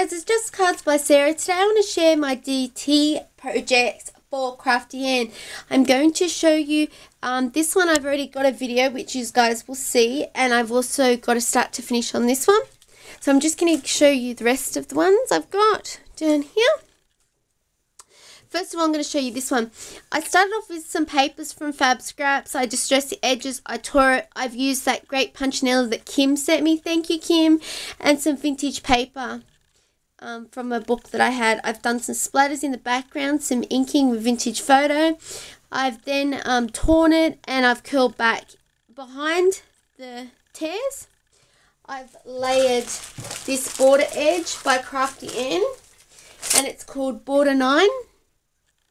guys, it's just cards by Sara. Today I want to share my DT projects for Crafty Ann. I'm going to show you this one. I've already got a video which you guys will see, and I've also got a start to finish on this one. So I'm just going to show you the rest of the ones I've got down here. First of all, I'm going to show you this one. I started off with some papers from Fab Scraps. I distressed the edges. I tore it. I've used that great punchinella that Kim sent me. Thank you, Kim. And some vintage paper from a book that I had. I've done some splatters in the background, some inking with vintage photo. I've then torn it and I've curled back behind the tears. I've layered this border edge by Crafty Ann, and it's called Border 9.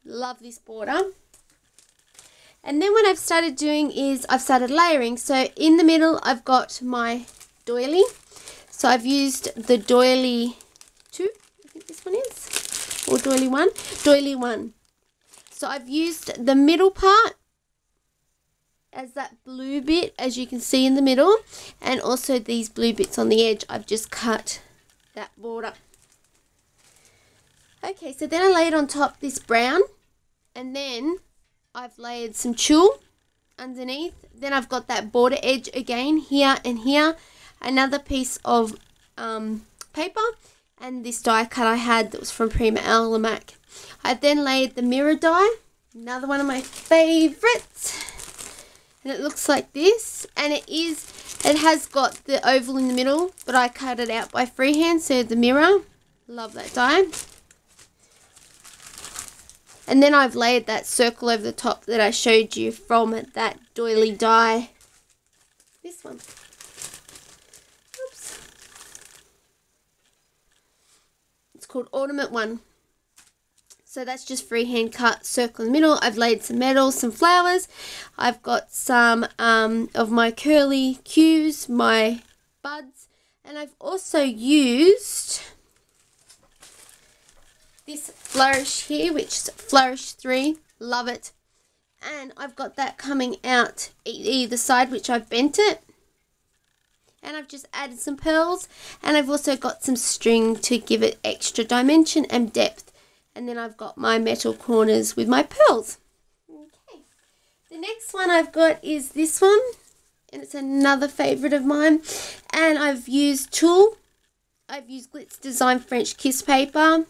Love this border. And then what I've started doing is I've started layering. So in the middle I've got my doily. So I've used the doily 2, I think this one is, or doily 1. Doily 1. So I've used the middle part as that blue bit, as you can see in the middle, and also these blue bits on the edge. I've just cut that border. Okay, so then I laid on top this brown, and then I've layered some tulle underneath. Then I've got that border edge again here and here. Another piece of paper, and this die cut I had that was from Prima Alamac. I then layered the mirror die, another one of my favourites. And it looks like this, and it has got the oval in the middle, but I cut it out by freehand, so the mirror. Love that die. And then I've layered that circle over the top that I showed you from that doily die. This one. Oops. It's called Ornament 1. So that's just freehand cut, circle in the middle. I've laid some metals, some flowers. I've got some of my curly cues, my buds. And I've also used this flourish here, which is Flourish 3. Love it. And I've got that coming out either side, which I've bent it. And I've just added some pearls. And I've also got some string to give it extra dimension and depth. And then I've got my metal corners with my pearls. Okay. The next one I've got is this one. And it's another favourite of mine. And I've used tulle. I've used Glitz Design French Kiss paper,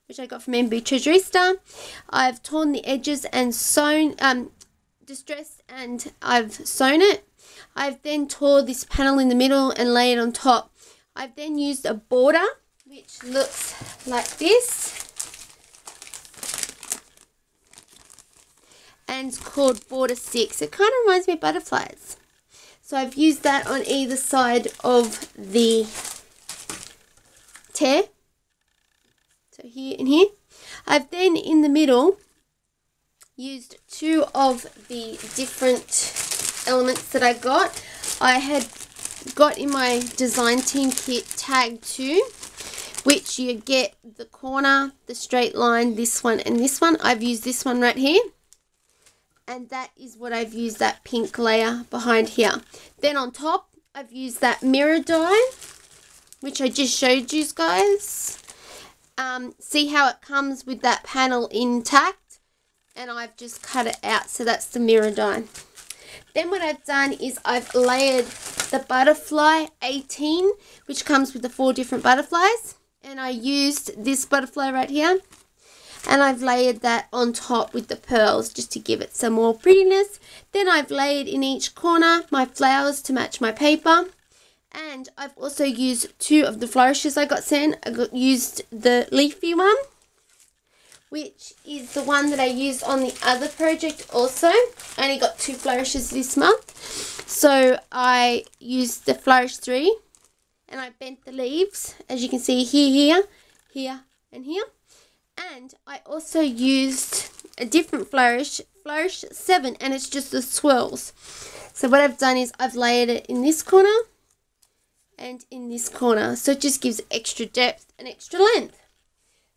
which I got from MB Treasurista. I've torn the edges and sewn, distressed, and I've sewn it. I've then tore this panel in the middle and laid it on top. I've then used a border, which looks like this, and it's called Border 6. It kind of reminds me of butterflies. So I've used that on either side of the tear. So here and here. I've then in the middle used 2 of the different elements that I got. I had got in my design team kit tag 2, which you get the corner, the straight line, this one and this one. I've used this one right here. And that is what I've used, that pink layer behind here. Then on top, I've used that mirror die, which I just showed you guys. See how it comes with that panel intact, and I've just cut it out, so that's the mirror die. Then what I've done is I've layered the butterfly 18, which comes with the 4 different butterflies, and I used this butterfly right here, and I've layered that on top with the pearls just to give it some more prettiness. Then I've layered in each corner my flowers to match my paper. And I've also used 2 of the flourishes I got sent. I used the leafy one, which is the one that I used on the other project also. I only got 2 flourishes this month. So I used the Flourish 3, and I bent the leaves, as you can see here, and here. And I also used a different flourish, Flourish 7, and it's just the swirls. So what I've done is I've layered it in this corner and in this corner, so it just gives extra depth and extra length.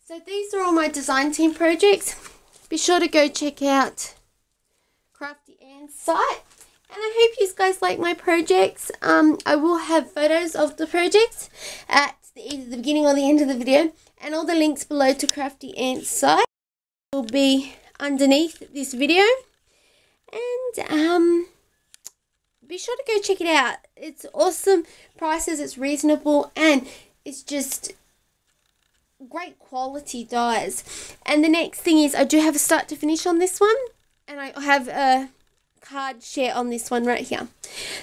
So these are all my design team projects. Be sure to go check out Crafty Ann's site, and I hope you guys like my projects. I will have photos of the projects at either the beginning or the end of the video. And all the links below to Crafty Ann's site will be underneath this video. And be sure to go check it out. It's awesome prices, it's reasonable, and it's just great quality dies. And the next thing is I do have a start to finish on this one, and I have a card share on this one right here.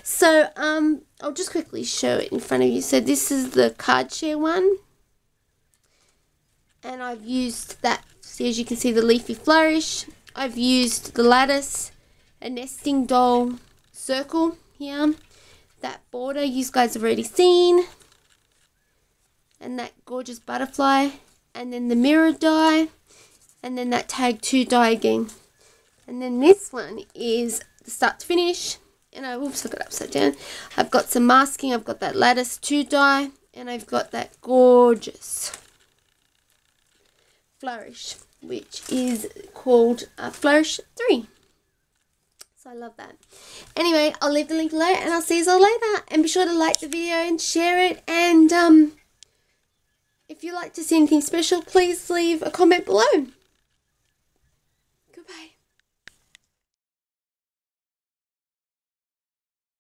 So I'll just quickly show it in front of you. So this is the card share one, and I've used that. See, as you can see, the leafy flourish. I've used the lattice, a nesting doll circle here, that border you guys have already seen, and that gorgeous butterfly, and then the mirror die, and then that tag 2 die again. And then this one is the start to finish, and I got it upside down. I've got some masking, I've got that lattice 2 die, and I've got that gorgeous flourish, which is called Flourish 3. So I love that. Anyway, I'll leave the link below, and I'll see you all later. And be sure to like the video and share it. And if you'd like to see anything special, please leave a comment below.